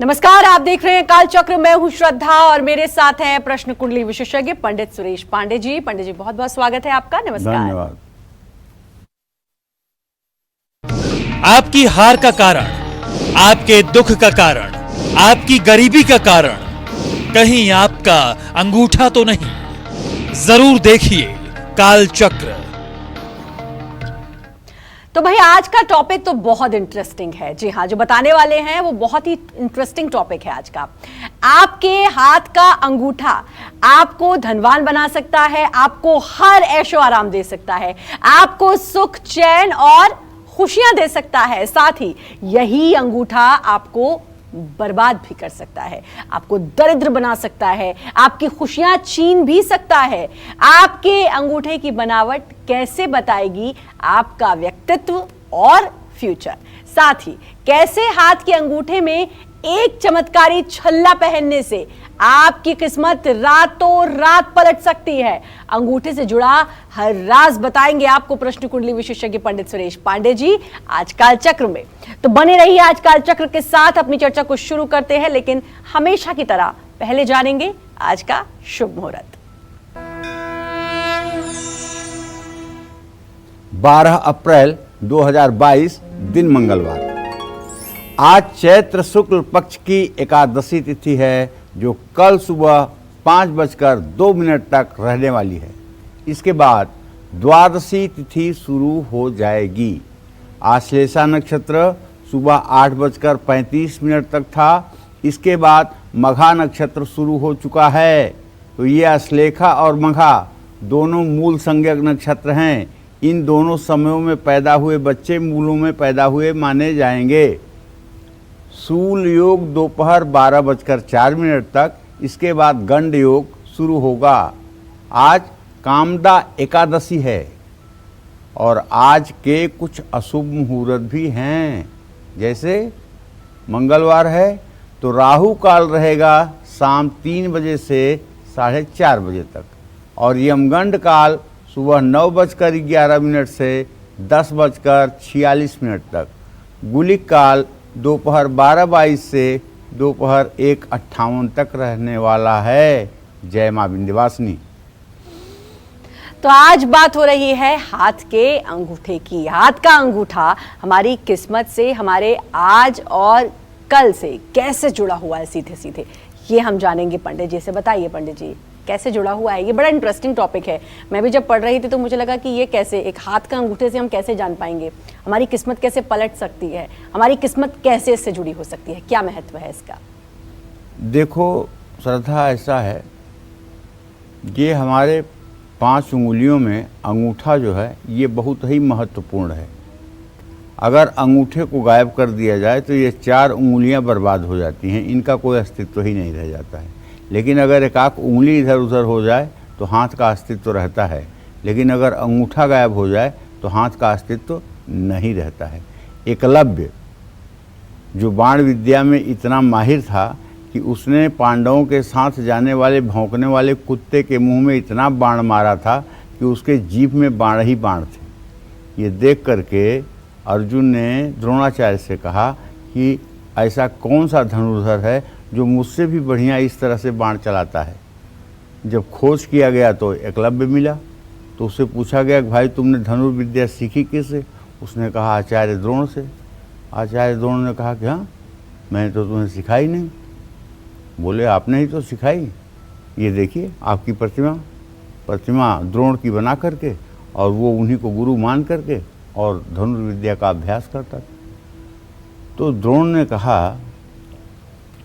नमस्कार, आप देख रहे हैं काल चक्र। मैं हूं श्रद्धा और मेरे साथ हैं प्रश्न कुंडली विशेषज्ञ पंडित सुरेश पांडे जी। पंडित जी, बहुत बहुत स्वागत है आपका। नमस्कार। धन्यवाद। आपकी हार का कारण, आपके दुख का कारण, आपकी गरीबी का कारण कहीं आपका अंगूठा तो नहीं? जरूर देखिए काल चक्र। तो भाई, आज का टॉपिक तो बहुत इंटरेस्टिंग है। जी हाँ, जो बताने वाले हैं वो बहुत ही इंटरेस्टिंग टॉपिक है आज का। आपके हाथ का अंगूठा आपको धनवान बना सकता है, आपको हर ऐशो आराम दे सकता है, आपको सुख, चैन और खुशियां दे सकता है। साथ ही यही अंगूठा आपको बर्बाद भी कर सकता है, आपको दरिद्र बना सकता है, आपकी खुशियां छीन भी सकता है। आपके अंगूठे की बनावट कैसे बताएगी आपका व्यक्तित्व और फ्यूचर। साथ ही कैसे हाथ के अंगूठे में एक चमत्कारी छल्ला पहनने से आपकी किस्मत रातों रात पलट सकती है। अंगूठे से जुड़ा हर राज बताएंगे आपको प्रश्न कुंडली विशेषज्ञ पंडित सुरेश पांडे जी आज काल चक्र में। तो बने रहिए आज काल चक्र के साथ। अपनी चर्चा को शुरू करते हैं, लेकिन हमेशा की तरह पहले जानेंगे आज का शुभ मुहूर्त। 12 अप्रैल 2022 दिन मंगलवार। आज चैत्र शुक्ल पक्ष की एकादशी तिथि है, जो कल सुबह 5:02 तक रहने वाली है। इसके बाद द्वादशी तिथि शुरू हो जाएगी। आश्लेषा नक्षत्र सुबह 8:35 तक था। इसके बाद मघा नक्षत्र शुरू हो चुका है। तो ये आश्लेषा और मघा दोनों मूल संज्ञक नक्षत्र हैं। इन दोनों समयों में पैदा हुए बच्चे मूलों में पैदा हुए माने जाएंगे। सूल योग दोपहर 12:04 तक, इसके बाद गंड योग शुरू होगा। आज कामदा एकादशी है और आज के कुछ अशुभ मुहूर्त भी हैं। जैसे मंगलवार है तो राहु काल रहेगा शाम 3 बजे से 4:30 बजे तक, और यमगंड काल सुबह 9:11 से 10:46 तक। गुलिक काल दोपहर 12:22 से दोपहर 1:58 तक रहने वाला है। जय मां विंध्यवासिनी। तो आज बात हो रही है हाथ के अंगूठे की। हाथ का अंगूठा हमारी किस्मत से, हमारे आज और कल से कैसे जुड़ा हुआ है सीधे सीधे, ये हम जानेंगे पंडित जी से। बताइए पंडित जी, कैसे जुड़ा हुआ है? ये बड़ा इंटरेस्टिंग टॉपिक है। मैं भी जब पढ़ रही थी तो मुझे लगा कि ये कैसे, एक हाथ का अंगूठे से हम कैसे जान पाएंगे हमारी किस्मत कैसे पलट सकती है, हमारी किस्मत कैसे इससे जुड़ी हो सकती है, क्या महत्व है इसका? देखो श्रद्धा, ऐसा है, ये हमारे 5 उंगलियों में अंगूठा जो है ये बहुत ही महत्वपूर्ण है। अगर अंगूठे को गायब कर दिया जाए तो ये 4 उंगलियां बर्बाद हो जाती हैं, इनका कोई अस्तित्व ही नहीं रह जाता है। लेकिन अगर एक आध उंगली इधर उधर हो जाए तो हाथ का अस्तित्व रहता है, लेकिन अगर अंगूठा गायब हो जाए तो हाथ का अस्तित्व नहीं रहता है। एकलव्य जो बाण विद्या में इतना माहिर था कि उसने पांडवों के साथ जाने वाले भौंकने वाले कुत्ते के मुंह में इतना बाण मारा था कि उसके जीभ में बाण ही बाण थे। ये देख करके अर्जुन ने द्रोणाचार्य से कहा कि ऐसा कौन सा धनुर्धर है जो मुझसे भी बढ़िया इस तरह से बाण चलाता है। जब खोज किया गया तो एकलव्य मिला। तो उससे पूछा गया कि भाई तुमने धनुर्विद्या सीखी किससे? उसने कहा आचार्य द्रोण से। आचार्य द्रोण ने कहा कि हाँ, मैंने तो तुम्हें सिखाई नहीं। बोले आपने ही तो सिखाई। ये देखिए आपकी प्रतिमा द्रोण की बना करके, और वो उन्हीं को गुरु मान करके और धनुर्विद्या का अभ्यास करता। तो द्रोण ने कहा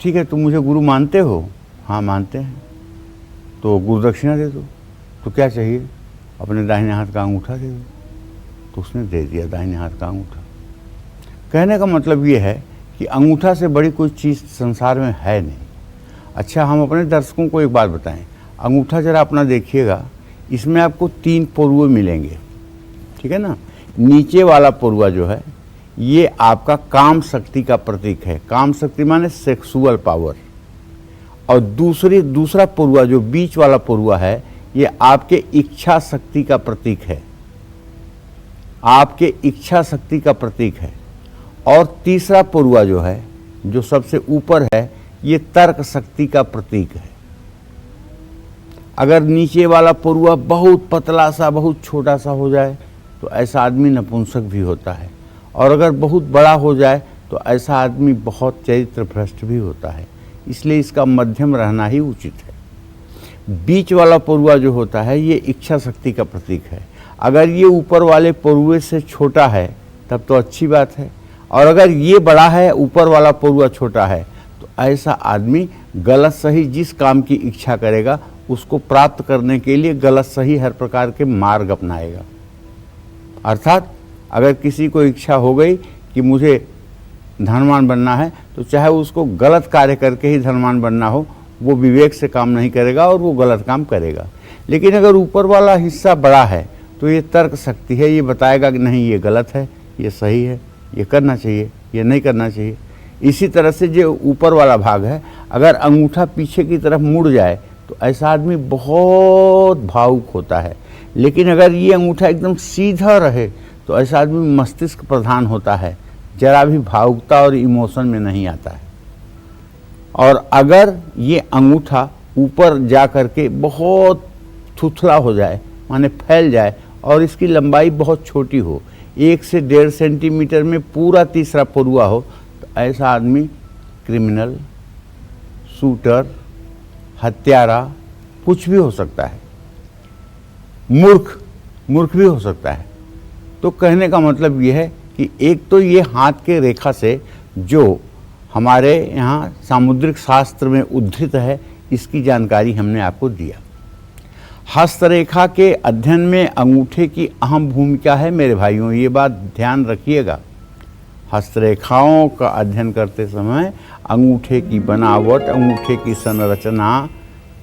ठीक है, तुम मुझे गुरु मानते हो? हाँ मानते हैं। तो गुरुदक्षिणा दे दो। तो क्या चाहिए? अपने दाहिने हाथ का अंगूठा दे दो। तो उसने दे दिया दाहिने हाथ का अंगूठा। कहने का मतलब ये है कि अंगूठा से बड़ी कोई चीज़ संसार में है नहीं। अच्छा, हम अपने दर्शकों को एक बात बताएं। अंगूठा जरा अपना देखिएगा, इसमें आपको 3 पोरुए मिलेंगे, ठीक है ना। नीचे वाला पोरुआ जो है ये आपका काम शक्ति का प्रतीक है। काम शक्ति माने सेक्सुअल पावर। और दूसरा पोरुआ जो बीच वाला पोरुआ है ये आपके इच्छा शक्ति का प्रतीक है, आपके इच्छा शक्ति का प्रतीक है। और तीसरा पोरुआ जो है जो सबसे ऊपर है, ये तर्क शक्ति का प्रतीक है। अगर नीचे वाला परुआ बहुत पतला सा, बहुत छोटा सा हो जाए तो ऐसा आदमी नपुंसक भी होता है, और अगर बहुत बड़ा हो जाए तो ऐसा आदमी बहुत चरित्र भ्रष्ट भी होता है। इसलिए इसका मध्यम रहना ही उचित है। बीच वाला परुआ जो होता है ये इच्छा शक्ति का प्रतीक है। अगर ये ऊपर वाले परुए से छोटा है तब तो अच्छी बात है, और अगर ये बड़ा है, ऊपर वाला परुआ छोटा है, तो ऐसा आदमी गलत सही जिस काम की इच्छा करेगा उसको प्राप्त करने के लिए गलत सही हर प्रकार के मार्ग अपनाएगा। अर्थात अगर किसी को इच्छा हो गई कि मुझे धनवान बनना है, तो चाहे उसको गलत कार्य करके ही धनवान बनना हो, वो विवेक से काम नहीं करेगा और वो गलत काम करेगा। लेकिन अगर ऊपर वाला हिस्सा बड़ा है तो ये तर्क शक्ति है, ये बताएगा कि नहीं ये गलत है, ये सही है, ये करना चाहिए, ये नहीं करना चाहिए। इसी तरह से जो ऊपर वाला भाग है, अगर अंगूठा पीछे की तरफ मुड़ जाए तो ऐसा आदमी बहुत भावुक होता है। लेकिन अगर ये अंगूठा एकदम सीधा रहे तो ऐसा आदमी मस्तिष्क प्रधान होता है, जरा भी भावुकता और इमोशन में नहीं आता है। और अगर ये अंगूठा ऊपर जा कर के बहुत थुथला हो जाए, माने फैल जाए, और इसकी लंबाई बहुत छोटी हो, 1 से 1.5 सेंटीमीटर में पूरा तीसरा परुआ हो, तो ऐसा आदमी क्रिमिनल, शूटर, हत्यारा, कुछ भी हो सकता है। मूर्ख भी हो सकता है। तो कहने का मतलब यह है कि एक तो ये हाथ के रेखा से जो हमारे यहाँ सामुद्रिक शास्त्र में उद्धृत है, इसकी जानकारी हमने आपको दिया। हस्तरेखा के अध्ययन में अंगूठे की अहम भूमिका है मेरे भाइयों, ये बात ध्यान रखिएगा। हस्तरेखाओं का अध्ययन करते समय अंगूठे की बनावट, अंगूठे की संरचना,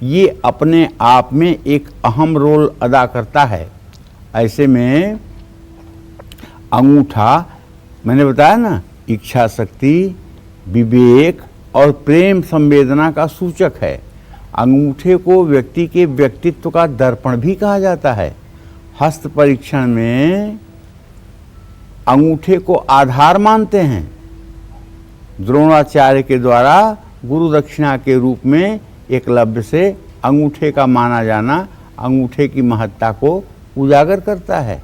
ये अपने आप में एक अहम रोल अदा करता है। ऐसे में अंगूठा, मैंने बताया ना, इच्छा शक्ति, विवेक और प्रेम संवेदना का सूचक है। अंगूठे को व्यक्ति के व्यक्तित्व का दर्पण भी कहा जाता है। हस्त परीक्षण में अंगूठे को आधार मानते हैं। द्रोणाचार्य के द्वारा गुरु दक्षिणा के रूप में एकलव्य से अंगूठे का माना जाना अंगूठे की महत्ता को उजागर करता है।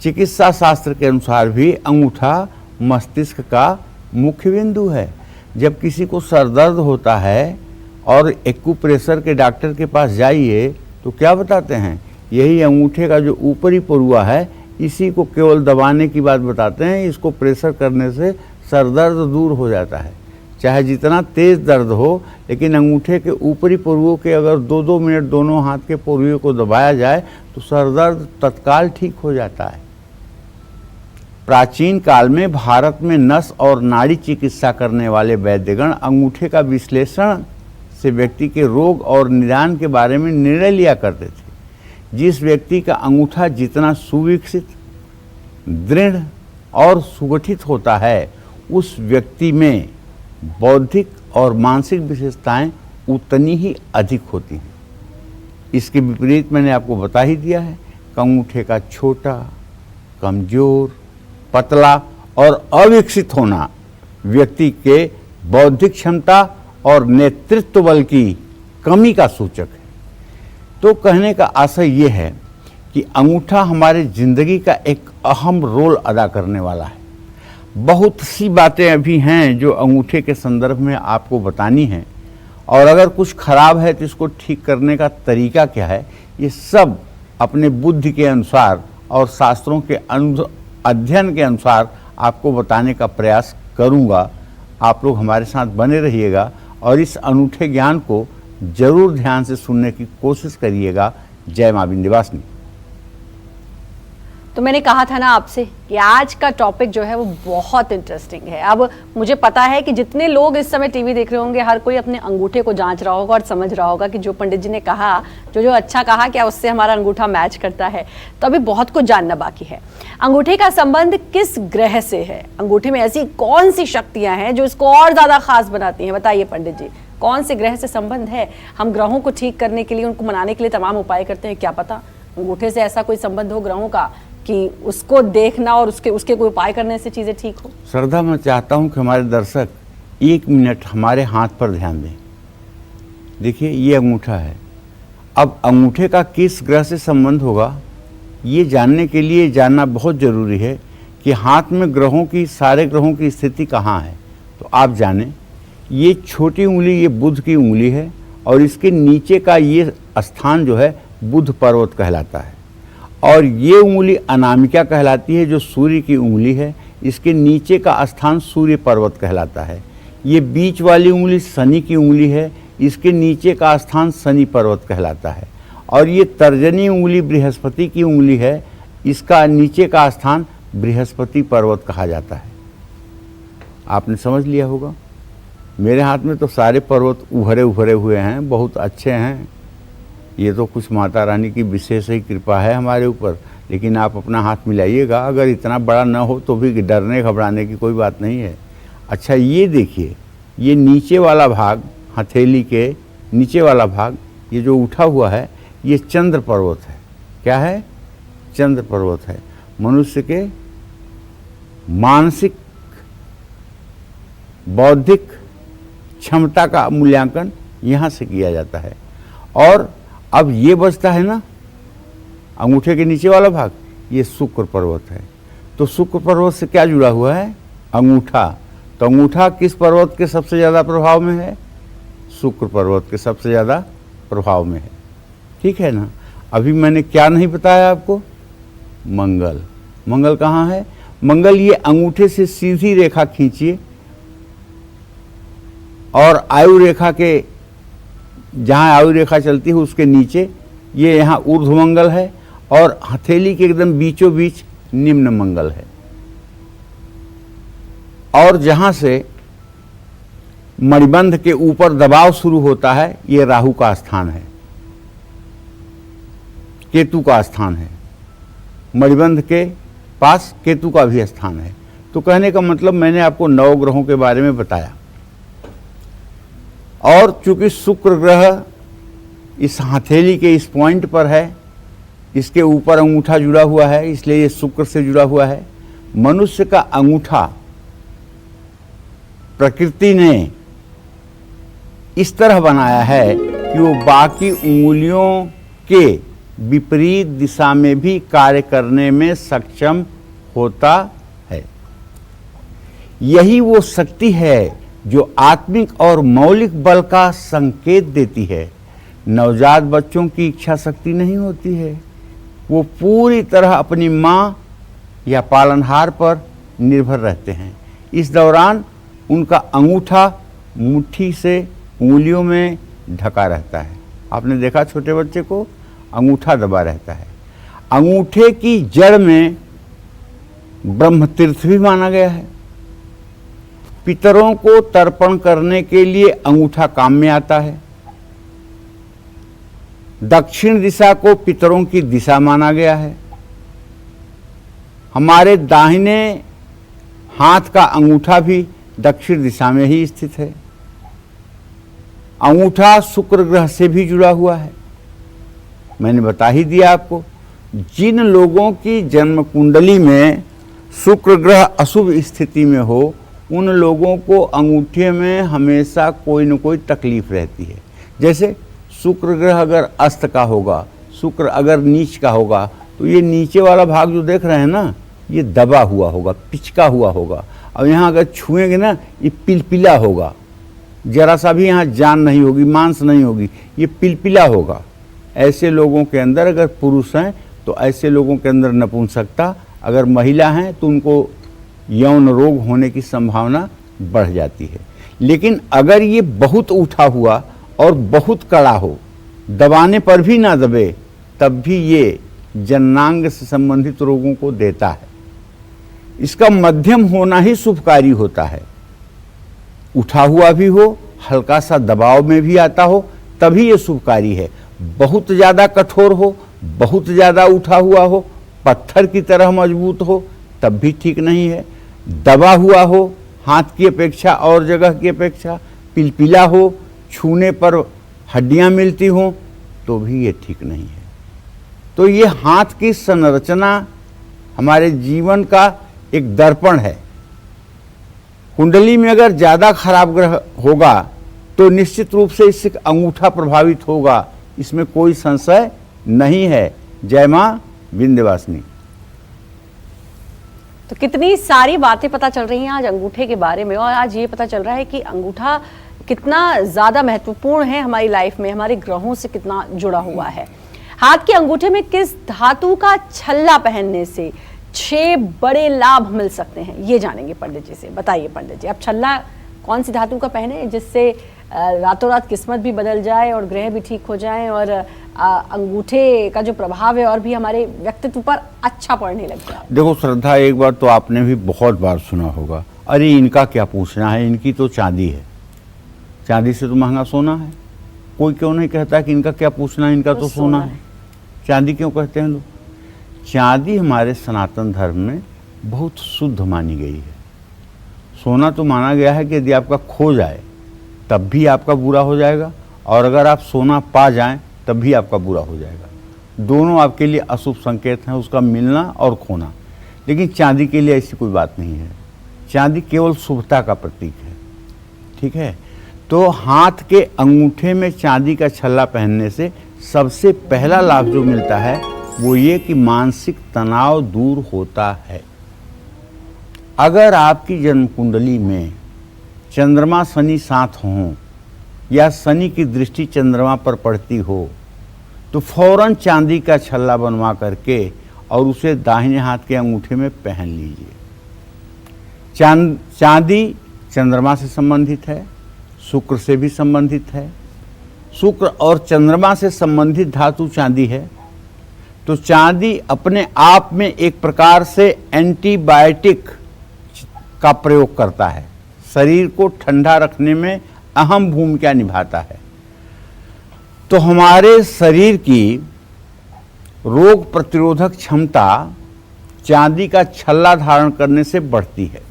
चिकित्सा शास्त्र के अनुसार भी अंगूठा मस्तिष्क का मुख्य बिंदु है। जब किसी को सर दर्द होता है और एक्यूप्रेशर के डॉक्टर के पास जाइए तो क्या बताते हैं, यही अंगूठे का जो ऊपरी परुआ है, इसी को केवल दबाने की बात बताते हैं। इसको प्रेशर करने से सर दर्द दूर हो जाता है। चाहे जितना तेज दर्द हो, लेकिन अंगूठे के ऊपरी परुओं के अगर 2-2 मिनट दोनों हाथ के परुओं को दबाया जाए तो सर दर्द तत्काल ठीक हो जाता है। प्राचीन काल में भारत में नस और नाड़ी चिकित्सा करने वाले वैद्यगण अंगूठे का विश्लेषण से व्यक्ति के रोग और निदान के बारे में निर्णय लिया करते थे। जिस व्यक्ति का अंगूठा जितना सुविकसित, दृढ़ और सुगठित होता है, उस व्यक्ति में बौद्धिक और मानसिक विशेषताएं उतनी ही अधिक होती हैं। इसके विपरीत मैंने आपको बता ही दिया है कि अंगूठे का छोटा, कमजोर, पतला और अविकसित होना व्यक्ति के बौद्धिक क्षमता और नेतृत्व बल की कमी का सूचक है। तो कहने का आशय ये है कि अंगूठा हमारे जिंदगी का एक अहम रोल अदा करने वाला है। बहुत सी बातें अभी हैं जो अंगूठे के संदर्भ में आपको बतानी हैं, और अगर कुछ खराब है तो इसको ठीक करने का तरीका क्या है, ये सब अपने बुद्धि के अनुसार और शास्त्रों के अध्ययन के अनुसार आपको बताने का प्रयास करूंगा। आप लोग हमारे साथ बने रहिएगा और इस अनूठे ज्ञान को जरूर ध्यान से सुनने की कोशिश करिएगा। जय मां विंध्यवासिनी। तो मैंने कहा था ना आपसे कि आज का टॉपिक जो है वो बहुत इंटरेस्टिंग है। अब मुझे पता है कि जितने लोग इस समय टीवी देख रहे होंगे, हर कोई अपने अंगूठे को जांच रहा होगा और समझ रहा होगा कि जो पंडित जी ने कहा, जो अच्छा कहा, क्या उससे हमारा अंगूठा मैच करता है। तो अभी बहुत कुछ जानना बाकी है। अंगूठे का संबंध किस ग्रह से है? अंगूठे में ऐसी कौन सी शक्तियां हैं जो इसको और ज्यादा खास बनाती हैं? बताइए पंडित जी, कौन से ग्रह से संबंध है? हम ग्रहों को ठीक करने के लिए, उनको मनाने के लिए तमाम उपाय करते हैं, क्या पता अंगूठे से ऐसा कोई संबंध हो ग्रहों का कि उसको देखना और उसके कोई उपाय करने से चीजें ठीक हो? श्रद्धा, मैं चाहता हूं कि हमारे दर्शक 1 मिनट हमारे हाथ पर ध्यान दें। देखिए, ये अंगूठा है। अब अंगूठे का किस ग्रह से संबंध होगा, ये जानने के लिए जानना बहुत ज़रूरी है कि हाथ में सारे ग्रहों की स्थिति कहाँ है। तो आप जानें, ये छोटी उंगली ये बुध की उंगली है और इसके नीचे का ये स्थान जो है बुध पर्वत कहलाता है, और ये उंगली अनामिका कहलाती है जो सूर्य की उंगली है। इसके नीचे का स्थान सूर्य पर्वत कहलाता है। ये बीच वाली उंगली शनि की उंगली है, इसके नीचे का स्थान शनि पर्वत कहलाता है। और ये तर्जनी उंगली बृहस्पति की उंगली है, इसका नीचे का स्थान बृहस्पति पर्वत कहा जाता है। आपने समझ लिया होगा। मेरे हाथ में तो सारे पर्वत उभरे उभरे हुए हैं, बहुत अच्छे हैं। ये तो कुछ माता रानी की विशेष ही कृपा है हमारे ऊपर। लेकिन आप अपना हाथ मिलाइएगा, अगर इतना बड़ा न हो तो भी डरने घबराने की कोई बात नहीं है। अच्छा, ये देखिए, ये नीचे वाला भाग, हथेली के नीचे वाला भाग, ये जो उठा हुआ है, ये चंद्र पर्वत है। क्या है? चंद्र पर्वत है। मनुष्य के मानसिक बौद्धिक क्षमता का मूल्यांकन यहाँ से किया जाता है। और अब ये बचता है ना अंगूठे के नीचे वाला भाग, ये शुक्र पर्वत है। तो शुक्र पर्वत से क्या जुड़ा हुआ है? अंगूठा। तो अंगूठा किस पर्वत के सबसे ज़्यादा प्रभाव में है? शुक्र पर्वत के सबसे ज़्यादा प्रभाव में है। ठीक है ना। अभी मैंने क्या नहीं बताया आपको? मंगल। मंगल कहाँ है? मंगल ये अंगूठे से सीधी रेखा खींचिए और आयु रेखा के जहाँ आयु रेखा चलती है उसके नीचे ये यहाँ ऊर्ध्व मंगल है, और हथेली के एकदम बीचों बीच निम्न मंगल है। और जहाँ से मणिबंध के ऊपर दबाव शुरू होता है, ये राहु का स्थान है, केतु का स्थान है। मणिबंध के पास केतु का भी स्थान है। तो कहने का मतलब मैंने आपको 9 ग्रहों के बारे में बताया। और चूंकि शुक्र ग्रह इस हथेली के इस पॉइंट पर है, इसके ऊपर अंगूठा जुड़ा हुआ है, इसलिए ये शुक्र से जुड़ा हुआ है। मनुष्य का अंगूठा प्रकृति ने इस तरह बनाया है कि वो बाकी उंगलियों के विपरीत दिशा में भी कार्य करने में सक्षम होता है। यही वो शक्ति है जो आत्मिक और मौलिक बल का संकेत देती है। नवजात बच्चों की इच्छा शक्ति नहीं होती है, वो पूरी तरह अपनी माँ या पालनहार पर निर्भर रहते हैं। इस दौरान उनका अंगूठा मुट्ठी से उंगलियों में ढका रहता है। आपने देखा छोटे बच्चे को अंगूठा दबा रहता है। अंगूठे की जड़ में ब्रह्म तीर्थ भी माना गया है। पितरों को तर्पण करने के लिए अंगूठा काम में आता है। दक्षिण दिशा को पितरों की दिशा माना गया है। हमारे दाहिने हाथ का अंगूठा भी दक्षिण दिशा में ही स्थित है। अंगूठा शुक्र ग्रह से भी जुड़ा हुआ है। मैंने बता ही दिया आपको। जिन लोगों की जन्म कुंडली में शुक्र ग्रह अशुभ स्थिति में हो, उन लोगों को अंगूठे में हमेशा कोई न कोई तकलीफ रहती है। जैसे शुक्र ग्रह अगर अस्त का होगा, शुक्र अगर नीच का होगा, तो ये नीचे वाला भाग जो देख रहे हैं ना, ये दबा हुआ होगा, पिचका हुआ होगा। और यहाँ अगर छुएंगे ना, ये पिलपिला होगा, जरा सा भी यहाँ जान नहीं होगी, मांस नहीं होगी, ये पिलपिला होगा। ऐसे लोगों के अंदर अगर पुरुष हैं तो ऐसे लोगों के अंदर नपुंसकता, अगर महिला हैं तो उनको यौन रोग होने की संभावना बढ़ जाती है। लेकिन अगर ये बहुत उठा हुआ और बहुत कड़ा हो, दबाने पर भी ना दबे, तब भी ये जननांग से संबंधित रोगों को देता है। इसका मध्यम होना ही शुभकारी होता है। उठा हुआ भी हो, हल्का सा दबाव में भी आता हो, तभी ये शुभकारी है। बहुत ज़्यादा कठोर हो, बहुत ज़्यादा उठा हुआ हो, पत्थर की तरह मजबूत हो, तब भी ठीक नहीं है। दबा हुआ हो, हाथ की अपेक्षा और जगह की अपेक्षा, पिलपिला हो, छूने पर हड्डियां मिलती हों, तो भी ये ठीक नहीं है। तो ये हाथ की संरचना हमारे जीवन का एक दर्पण है। कुंडली में अगर ज़्यादा खराब ग्रह होगा तो निश्चित रूप से इससे अंगूठा प्रभावित होगा, इसमें कोई संशय नहीं है। जय मां विंध्यवासिनी। तो कितनी सारी बातें पता चल रही हैं आज अंगूठे के बारे में, और आज ये पता चल रहा है कि अंगूठा कितना ज़्यादा महत्वपूर्ण है हमारी लाइफ में, हमारे ग्रहों से कितना जुड़ा हुआ है। हाथ के अंगूठे में किस धातु का छल्ला पहनने से 6 बड़े लाभ मिल सकते हैं, ये जानेंगे पंडित जी से। बताइए पंडित जी, आप छल्ला कौन सी धातु का पहने जिससे रातों रात किस्मत भी बदल जाए और ग्रह भी ठीक हो जाएं और अंगूठे का जो प्रभाव है और भी हमारे व्यक्तित्व पर अच्छा पड़ने लग जाए? देखो श्रद्धा, एक बार तो आपने भी बहुत बार सुना होगा, अरे इनका क्या पूछना है, इनकी तो चांदी है, चांदी से तो महंगा सोना है। कोई क्यों नहीं कहता कि इनका क्या पूछना है, इनका तो सोना है। चांदी क्यों कहते हैं लोग? चांदी हमारे सनातन धर्म में बहुत शुद्ध मानी गई है। सोना तो माना गया है कि यदि आपका खो जाए तब भी आपका बुरा हो जाएगा, और अगर आप सोना पा जाएं तब भी आपका बुरा हो जाएगा। दोनों आपके लिए अशुभ संकेत हैं, उसका मिलना और खोना। लेकिन चांदी के लिए ऐसी कोई बात नहीं है। चांदी केवल शुभता का प्रतीक है। ठीक है, तो हाथ के अंगूठे में चांदी का छल्ला पहनने से सबसे पहला लाभ जो मिलता है वो ये कि मानसिक तनाव दूर होता है। अगर आपकी जन्म कुंडली में चंद्रमा शनि साथ हों या शनि की दृष्टि चंद्रमा पर पड़ती हो तो फौरन चांदी का छल्ला बनवा करके और उसे दाहिने हाथ के अंगूठे में पहन लीजिए। चांदी चंद्रमा से संबंधित है, शुक्र से भी संबंधित है। शुक्र और चंद्रमा से संबंधित धातु चांदी है, तो चांदी अपने आप में एक प्रकार से एंटीबायोटिक का प्रयोग करता है, शरीर को ठंडा रखने में अहम भूमिका निभाता है। तो हमारे शरीर की रोग प्रतिरोधक क्षमता चांदी का छल्ला धारण करने से बढ़ती है।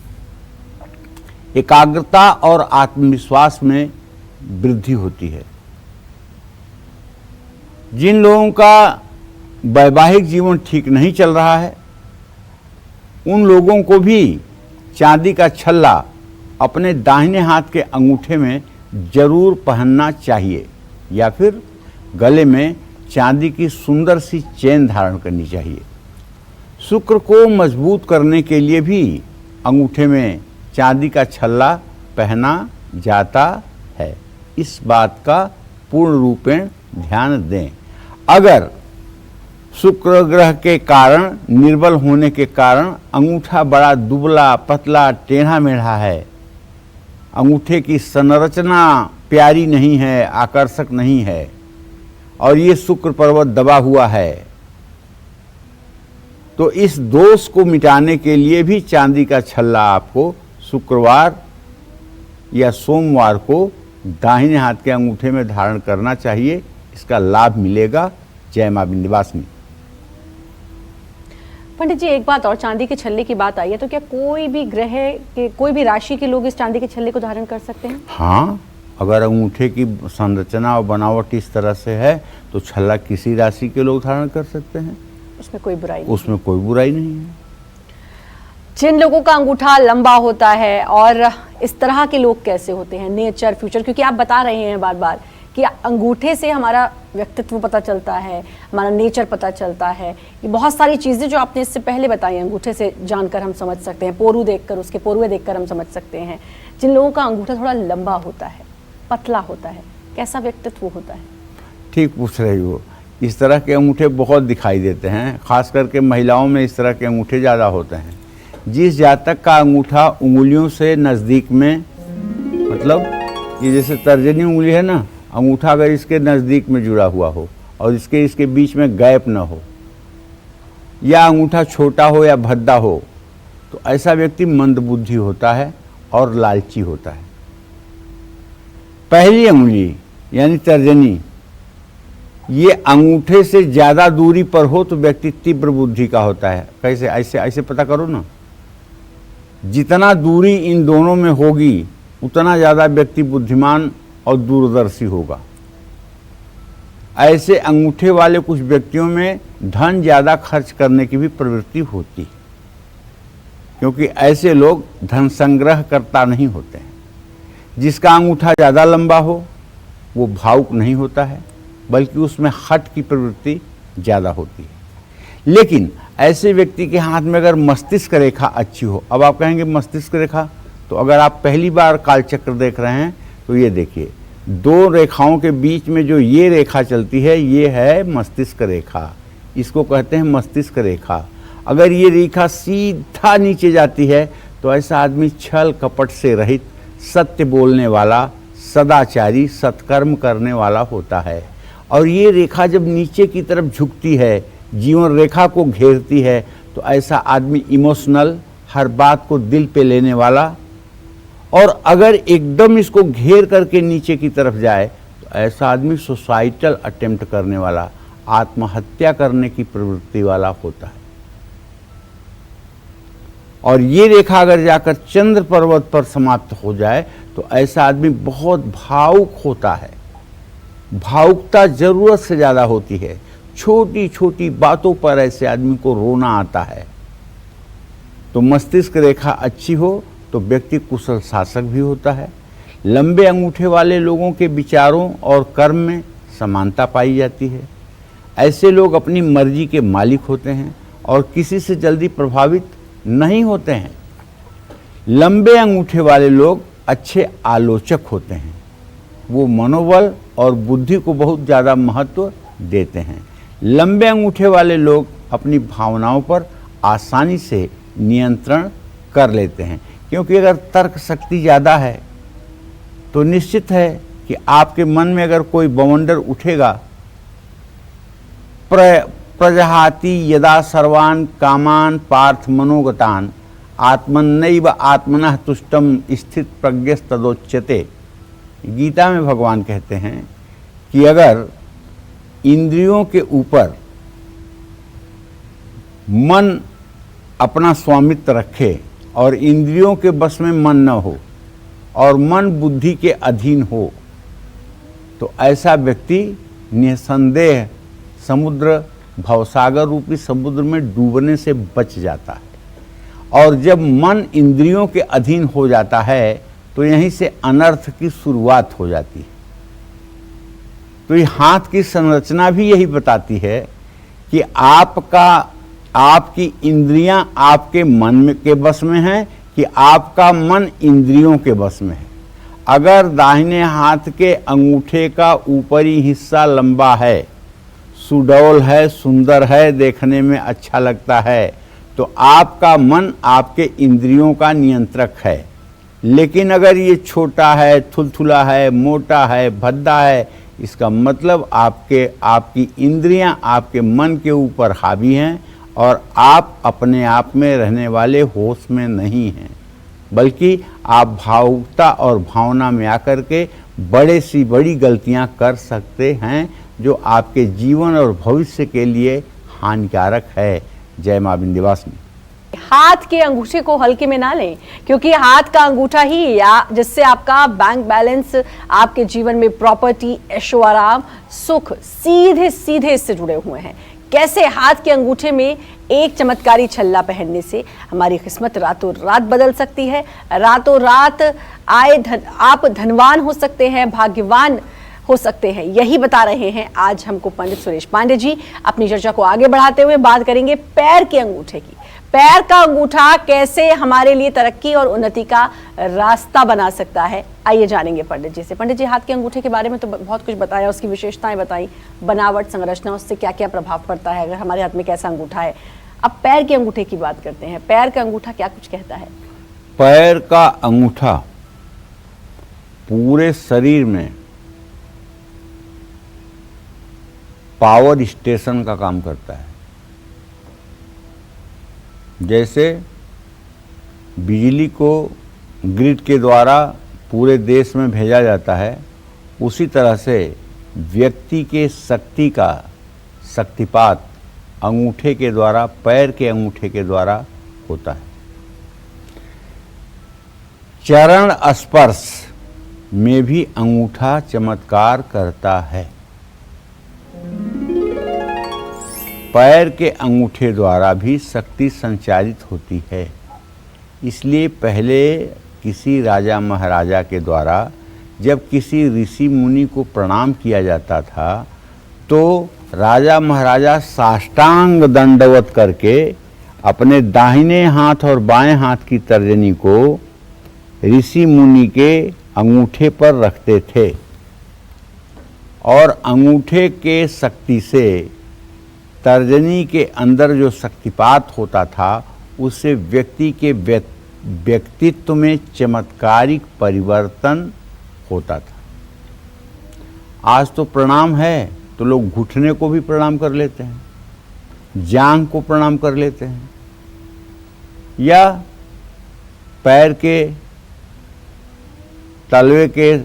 एकाग्रता और आत्मविश्वास में वृद्धि होती है। जिन लोगों का वैवाहिक जीवन ठीक नहीं चल रहा है उन लोगों को भी चांदी का छल्ला अपने दाहिने हाथ के अंगूठे में जरूर पहनना चाहिए, या फिर गले में चांदी की सुंदर सी चेन धारण करनी चाहिए। शुक्र को मजबूत करने के लिए भी अंगूठे में चांदी का छल्ला पहना जाता है। इस बात का पूर्ण रूपेण ध्यान दें। अगर शुक्र ग्रह के कारण, निर्बल होने के कारण अंगूठा बड़ा दुबला पतला टेढ़ा मेढ़ा है, अंगूठे की संरचना प्यारी नहीं है, आकर्षक नहीं है, और ये शुक्र पर्वत दबा हुआ है, तो इस दोष को मिटाने के लिए भी चांदी का छल्ला आपको शुक्रवार या सोमवार को दाहिने हाथ के अंगूठे में धारण करना चाहिए। इसका लाभ मिलेगा। जय मां विंध्यवासिनी। पंडित जी, एक बात और, चांदी के छल्ले की बात आई है, तो क्या कोई भी ग्रह के, कोई भी राशि के लोग इस चांदी के छल्ले को धारण कर सकते हैं? हाँ, अगर अंगूठे की संरचना और बनावट इस तरह से है तो छल्ला किसी राशि के लोग धारण कर सकते हैं। उसमें कोई बुराई नहीं? उसमें कोई बुराई नहीं है। जिन लोगों का अंगूठा लंबा होता है, और इस तरह के लोग कैसे होते हैं, नेचर फ्यूचर, क्योंकि आप बता रहे हैं बार बार कि अंगूठे से हमारा व्यक्तित्व पता चलता है, हमारा नेचर पता चलता है। ये बहुत सारी चीज़ें जो आपने इससे पहले बताई अंगूठे से जानकर हम समझ सकते हैं, पोरू देखकर, उसके पोरुए देखकर हम समझ सकते हैं। जिन लोगों का अंगूठा थोड़ा लंबा होता है, पतला होता है, कैसा व्यक्तित्व होता है? ठीक पूछ रही हो। इस तरह के अंगूठे बहुत दिखाई देते हैं, खास करके महिलाओं में इस तरह के अंगूठे ज़्यादा होते हैं। जिस जातक का अंगूठा उंगलियों से नज़दीक में, मतलब ये जैसे तर्जनी उंगली है ना, अंगूठा अगर इसके नज़दीक में जुड़ा हुआ हो और इसके बीच में गैप न हो, या अंगूठा छोटा हो या भद्दा हो, तो ऐसा व्यक्ति मंदबुद्धि होता है और लालची होता है। पहली अंगुली यानी तर्जनी, ये अंगूठे से ज़्यादा दूरी पर हो तो व्यक्ति तीव्र बुद्धि का होता है। कैसे? ऐसे ऐसे पता करो ना, जितना दूरी इन दोनों में होगी उतना ज़्यादा व्यक्ति बुद्धिमान और दूरदर्शी होगा। ऐसे अंगूठे वाले कुछ व्यक्तियों में धन ज़्यादा खर्च करने की भी प्रवृत्ति होती है। क्योंकि ऐसे लोग धन संग्रह करता नहीं होते हैं। जिसका अंगूठा ज़्यादा लंबा हो वो भावुक नहीं होता है, बल्कि उसमें हठ की प्रवृत्ति ज़्यादा होती है। लेकिन ऐसे व्यक्ति के हाथ में अगर मस्तिष्क रेखा अच्छी हो, अब आप कहेंगे मस्तिष्क रेखा, तो अगर आप पहली बार कालचक्र देख रहे हैं तो ये देखिए, दो रेखाओं के बीच में जो ये रेखा चलती है ये है मस्तिष्क रेखा, इसको कहते हैं मस्तिष्क रेखा। अगर ये रेखा सीधा नीचे जाती है तो ऐसा आदमी छल कपट से रहित, सत्य बोलने वाला, सदाचारी, सत्कर्म करने वाला होता है। और ये रेखा जब नीचे की तरफ झुकती है, जीवन रेखा को घेरती है, तो ऐसा आदमी इमोशनल, हर बात को दिल पे लेने वाला, और अगर एकदम इसको घेर करके नीचे की तरफ जाए तो ऐसा आदमी सुसाइडल अटेम्प्ट करने वाला, आत्महत्या करने की प्रवृत्ति वाला होता है। और ये रेखा अगर जाकर चंद्र पर्वत पर समाप्त हो जाए तो ऐसा आदमी बहुत भावुक होता है। भावुकता जरूरत से ज़्यादा होती है, छोटी छोटी बातों पर ऐसे आदमी को रोना आता है। तो मस्तिष्क रेखा अच्छी हो तो व्यक्ति कुशल शासक भी होता है। लंबे अंगूठे वाले लोगों के विचारों और कर्म में समानता पाई जाती है। ऐसे लोग अपनी मर्जी के मालिक होते हैं और किसी से जल्दी प्रभावित नहीं होते हैं। लंबे अंगूठे वाले लोग अच्छे आलोचक होते हैं, वो मनोबल और बुद्धि को बहुत ज़्यादा महत्व देते हैं। लंबे अंगूठे वाले लोग अपनी भावनाओं पर आसानी से नियंत्रण कर लेते हैं, क्योंकि अगर तर्क शक्ति ज़्यादा है तो निश्चित है कि आपके मन में अगर कोई बवंडर उठेगा, प्रजहाति यदा सर्वान् कामान पार्थ मनोगतान आत्मन्नैव आत्मनः तुष्टम स्थित प्रज्ञस्तदोच्यते। गीता में भगवान कहते हैं कि अगर इंद्रियों के ऊपर मन अपना स्वामित्व रखे और इंद्रियों के बस में मन न हो और मन बुद्धि के अधीन हो, तो ऐसा व्यक्ति निसंदेह समुद्र, भवसागर रूपी समुद्र में डूबने से बच जाता है। और जब मन इंद्रियों के अधीन हो जाता है तो यहीं से अनर्थ की शुरुआत हो जाती है। तो ये हाथ की संरचना भी यही बताती है कि आपकी इंद्रियां आपके मन में के बस में है कि आपका मन इंद्रियों के बस में है। अगर दाहिने हाथ के अंगूठे का ऊपरी हिस्सा लंबा है, सुडौल है, सुंदर है, देखने में अच्छा लगता है, तो आपका मन आपके इंद्रियों का नियंत्रक है। लेकिन अगर ये छोटा है, थुलथुला है, मोटा है, भद्दा है, इसका मतलब आपकी इंद्रियां आपके मन के ऊपर हावी हैं और आप अपने आप में रहने वाले होश में नहीं हैं, बल्कि आप भावुकता और भावना में आकर के बड़े सी बड़ी गलतियां कर सकते हैं जो आपके जीवन और भविष्य के लिए हानिकारक है। जय मां विंध्यवासिनी। हाथ के अंगूठे को हल्के में ना लें, क्योंकि हाथ का अंगूठा ही जिससे आपका बैंक बैलेंस, आपके जीवन में प्रॉपर्टी, ऐशो आराम, सुख सीधे सीधे इससे जुड़े हुए हैं। कैसे हाथ के अंगूठे में एक चमत्कारी छल्ला पहनने से हमारी किस्मत रातों रात बदल सकती है। रातों रात आप धनवान हो सकते हैं, भाग्यवान हो सकते हैं, यही बता रहे हैं आज हमको पंडित सुरेश पांडे जी। अपनी चर्चा को आगे बढ़ाते हुए बात करेंगे पैर के अंगूठे की। पैर का अंगूठा कैसे हमारे लिए तरक्की और उन्नति का रास्ता बना सकता है, आइए जानेंगे पंडित जी से। पंडित जी, हाथ के अंगूठे के बारे में तो बहुत कुछ बताया, उसकी विशेषताएं बताई, बनावट, संरचना, उससे क्या क्या प्रभाव पड़ता है अगर हमारे हाथ में कैसा अंगूठा है। अब पैर के अंगूठे की बात करते हैं। पैर का अंगूठा क्या कुछ कहता है? पैर का अंगूठा पूरे शरीर में पावर स्टेशन का काम करता है। जैसे बिजली को ग्रिड के द्वारा पूरे देश में भेजा जाता है, उसी तरह से व्यक्ति के शक्ति का शक्तिपात अंगूठे के द्वारा, पैर के अंगूठे के द्वारा होता है। चरण स्पर्श में भी अंगूठा चमत्कार करता है। पैर के अंगूठे द्वारा भी शक्ति संचारित होती है। इसलिए पहले किसी राजा महाराजा के द्वारा जब किसी ऋषि मुनि को प्रणाम किया जाता था तो राजा महाराजा साष्टांग दंडवत करके अपने दाहिने हाथ और बाएं हाथ की तर्जनी को ऋषि मुनि के अंगूठे पर रखते थे और अंगूठे के शक्ति से तर्जनी के अंदर जो शक्तिपात होता था उससे व्यक्ति के व्यक्तित्व में चमत्कारिक परिवर्तन होता था। आज तो प्रणाम है तो लोग घुटने को भी प्रणाम कर लेते हैं, जांघ को प्रणाम कर लेते हैं या पैर के तलवे के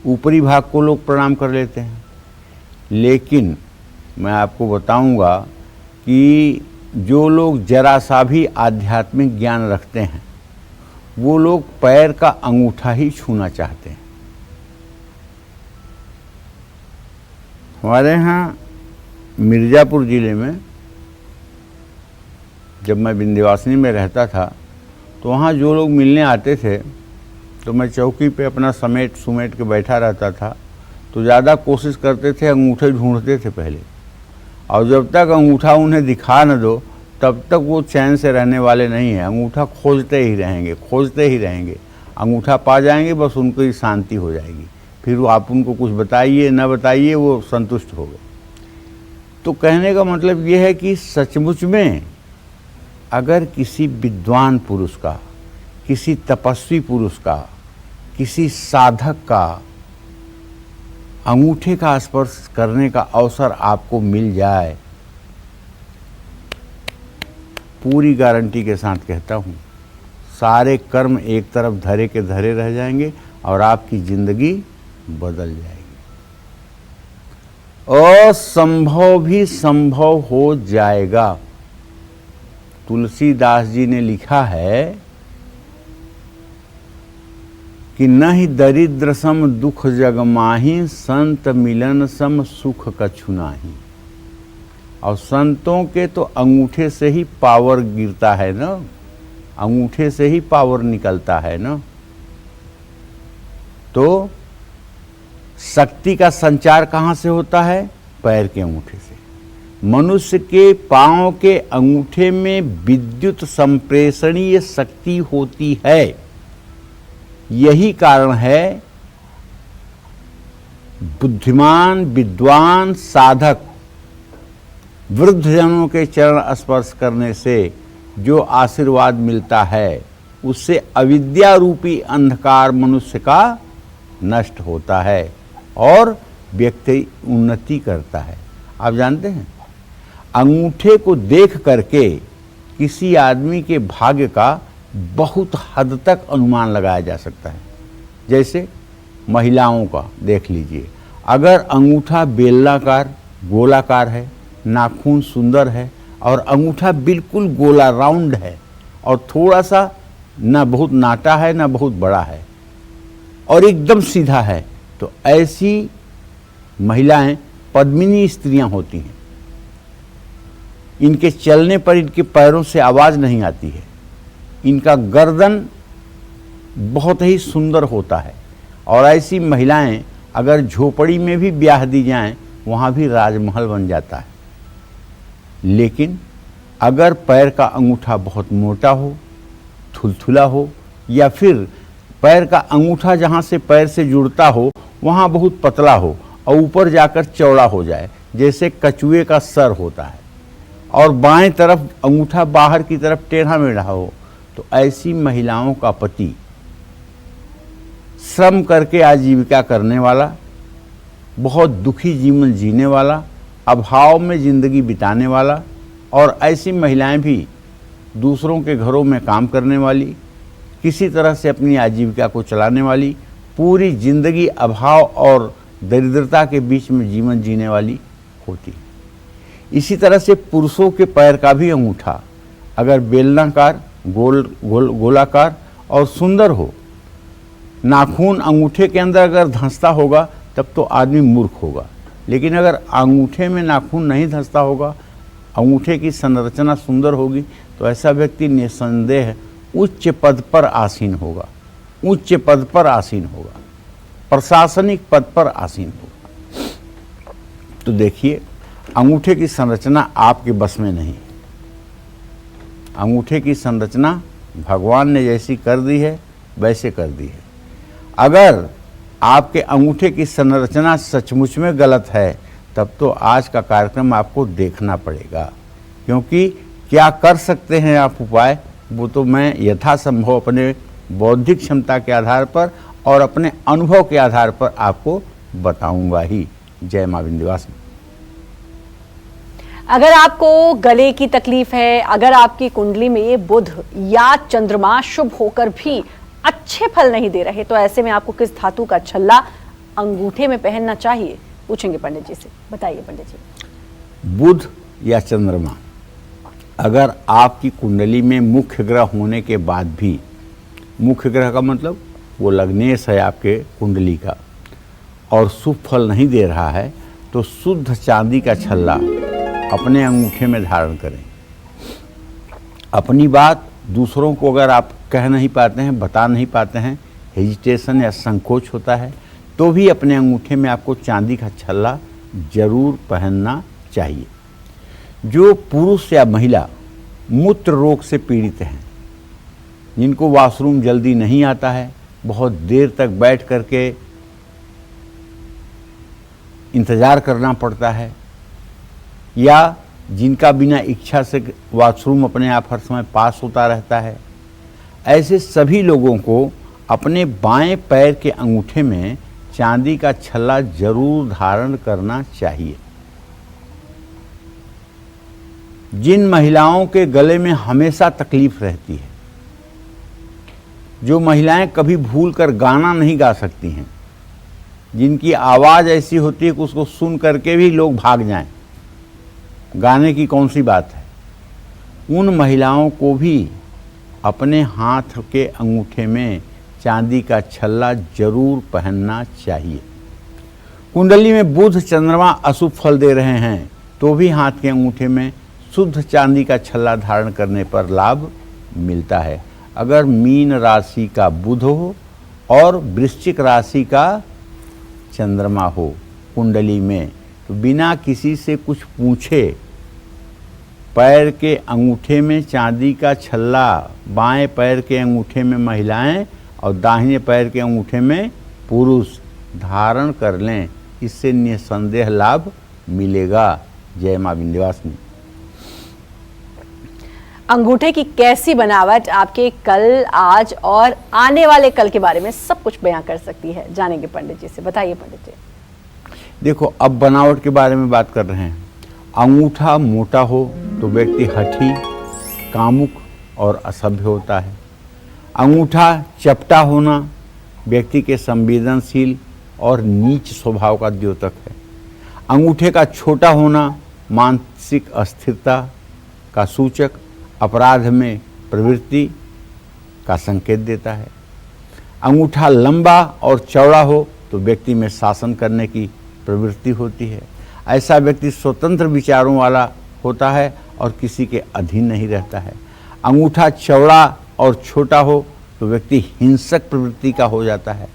ऊपरी भाग को लोग प्रणाम कर लेते हैं। लेकिन मैं आपको बताऊंगा कि जो लोग जरा सा भी आध्यात्मिक ज्ञान रखते हैं वो लोग पैर का अंगूठा ही छूना चाहते हैं। हमारे यहाँ मिर्ज़ापुर ज़िले में जब मैं विंध्यवासिनी में रहता था तो वहाँ जो लोग मिलने आते थे तो मैं चौकी पे अपना समेट सुमेट के बैठा रहता था तो ज़्यादा कोशिश करते थे, अंगूठे ढूंढते थे पहले, और जब तक अंगूठा उन्हें दिखा न दो तब तक वो चैन से रहने वाले नहीं हैं। अंगूठा खोजते ही रहेंगे, खोजते ही रहेंगे। अंगूठा पा जाएंगे बस उनको ही शांति हो जाएगी, फिर वो आप उनको कुछ बताइए न बताइए वो संतुष्ट हो गए। तो कहने का मतलब ये है कि सचमुच में अगर किसी विद्वान पुरुष का, किसी तपस्वी पुरुष का, किसी साधक का अंगूठे का स्पर्श करने का अवसर आपको मिल जाए, पूरी गारंटी के साथ कहता हूँ सारे कर्म एक तरफ धरे के धरे रह जाएंगे और आपकी जिंदगी बदल जाएगी। असंभव भी संभव हो जाएगा। तुलसीदास जी ने लिखा है कि नहीं दरिद्र सम दुख जग माही, संत मिलन सम सुख कछु नाही। और संतों के तो अंगूठे से ही पावर गिरता है ना, अंगूठे से ही पावर निकलता है ना। तो शक्ति का संचार कहाँ से होता है? पैर के अंगूठे से। मनुष्य के पांव के अंगूठे में विद्युत संप्रेषणीय शक्ति होती है। यही कारण है बुद्धिमान विद्वान साधक वृद्धजनों के चरण स्पर्श करने से जो आशीर्वाद मिलता है उससे अविद्या रूपी अंधकार मनुष्य का नष्ट होता है और व्यक्ति उन्नति करता है। आप जानते हैं अंगूठे को देख करके किसी आदमी के भाग्य का बहुत हद तक अनुमान लगाया जा सकता है। जैसे महिलाओं का देख लीजिए, अगर अंगूठा बेलनाकार गोलाकार है, नाखून सुंदर है और अंगूठा बिल्कुल गोला राउंड है और थोड़ा सा ना बहुत नाटा है ना बहुत बड़ा है और एकदम सीधा है, तो ऐसी महिलाएं पद्मिनी स्त्रियां होती हैं। इनके चलने पर इनके पैरों से आवाज़ नहीं आती है। इनका गर्दन बहुत ही सुंदर होता है और ऐसी महिलाएं अगर झोपड़ी में भी ब्याह दी जाएं वहाँ भी राजमहल बन जाता है। लेकिन अगर पैर का अंगूठा बहुत मोटा हो, थुलथुला हो, या फिर पैर का अंगूठा जहाँ से पैर से जुड़ता हो वहाँ बहुत पतला हो और ऊपर जाकर चौड़ा हो जाए जैसे कछुए का सर होता है, और बाएं तरफ अंगूठा बाहर की तरफ टेढ़ा मेढ़ा हो, तो ऐसी महिलाओं का पति श्रम करके आजीविका करने वाला, बहुत दुखी जीवन जीने वाला, अभाव में ज़िंदगी बिताने वाला, और ऐसी महिलाएं भी दूसरों के घरों में काम करने वाली, किसी तरह से अपनी आजीविका को चलाने वाली, पूरी ज़िंदगी अभाव और दरिद्रता के बीच में जीवन जीने वाली होती है। इसी तरह से पुरुषों के पैर का भी अंगूठा अगर बेलनाकार गोलाकार और सुंदर हो, नाखून अंगूठे के अंदर अगर धंसता होगा तब तो आदमी मूर्ख होगा। लेकिन अगर अंगूठे में नाखून नहीं धंसता होगा, अंगूठे की संरचना सुंदर होगी, तो ऐसा व्यक्ति निस्संदेह उच्च पद पर आसीन होगा, उच्च पद पर आसीन होगा, प्रशासनिक पद पर आसीन होगा। तो देखिए, अंगूठे की संरचना आपके बस में नहीं। अंगूठे की संरचना भगवान ने जैसी कर दी है वैसे कर दी है। अगर आपके अंगूठे की संरचना सचमुच में गलत है तब तो आज का कार्यक्रम आपको देखना पड़ेगा, क्योंकि क्या कर सकते हैं आप उपाय, वो तो मैं यथासंभव अपने बौद्धिक क्षमता के आधार पर और अपने अनुभव के आधार पर आपको बताऊंगा ही। जय मां विंध्यवासिनी। अगर आपको गले की तकलीफ है, अगर आपकी कुंडली में बुध या चंद्रमा शुभ होकर भी अच्छे फल नहीं दे रहे, तो ऐसे में आपको किस धातु का छल्ला अंगूठे में पहनना चाहिए, पूछेंगे पंडित जी से। बताइए पंडित जी। बुध या चंद्रमा अगर आपकी कुंडली में मुख्य ग्रह होने के बाद भी, मुख्य ग्रह का मतलब वो लग्नेश है आपके कुंडली का, और शुभ फल नहीं दे रहा है, तो शुद्ध चांदी का छल्ला अपने अंगूठे में धारण करें। अपनी बात दूसरों को अगर आप कह नहीं पाते हैं, बता नहीं पाते हैं, हेजिटेशन या संकोच होता है, तो भी अपने अंगूठे में आपको चांदी का छल्ला जरूर पहनना चाहिए। जो पुरुष या महिला मूत्र रोग से पीड़ित हैं, जिनको वॉशरूम जल्दी नहीं आता है, बहुत देर तक बैठ करके इंतज़ार करना पड़ता है, या जिनका बिना इच्छा से वॉशरूम अपने आप हर समय पास होता रहता है, ऐसे सभी लोगों को अपने बाएं पैर के अंगूठे में चांदी का छल्ला जरूर धारण करना चाहिए। जिन महिलाओं के गले में हमेशा तकलीफ रहती है, जो महिलाएं कभी भूलकर गाना नहीं गा सकती हैं, जिनकी आवाज़ ऐसी होती है कि उसको सुन करके भी लोग भाग जाएं, गाने की कौन सी बात है, उन महिलाओं को भी अपने हाथ के अंगूठे में चांदी का छल्ला जरूर पहनना चाहिए। कुंडली में बुध चंद्रमा अशुभ फल दे रहे हैं तो भी हाथ के अंगूठे में शुद्ध चांदी का छल्ला धारण करने पर लाभ मिलता है। अगर मीन राशि का बुध हो और वृश्चिक राशि का चंद्रमा हो कुंडली में, तो बिना किसी से कुछ पूछे पैर के अंगूठे में चांदी का छल्ला, बाएं पैर के अंगूठे में महिलाएं और दाहिने पैर के अंगूठे में पुरुष धारण कर लें, इससे निसंदेह लाभ मिलेगा। जय मां विंध्यवासिनी। अंगूठे की कैसी बनावट आपके कल, आज और आने वाले कल के बारे में सब कुछ बयां कर सकती है, जानेंगे पंडित जी से। बताइए पंडित जी। देखो, अब बनावट के बारे में बात कर रहे हैं। अंगूठा मोटा हो तो व्यक्ति हठी, कामुक और असभ्य होता है। अंगूठा चपटा होना व्यक्ति के संवेदनशील और नीच स्वभाव का द्योतक है। अंगूठे का छोटा होना मानसिक अस्थिरता का सूचक, अपराध में प्रवृत्ति का संकेत देता है। अंगूठा लंबा और चौड़ा हो तो व्यक्ति में शासन करने की प्रवृत्ति होती है। ऐसा व्यक्ति स्वतंत्र विचारों वाला होता है और किसी के अधीन नहीं रहता है। अंगूठा चौड़ा और छोटा हो तो व्यक्ति हिंसक प्रवृत्ति का हो जाता है।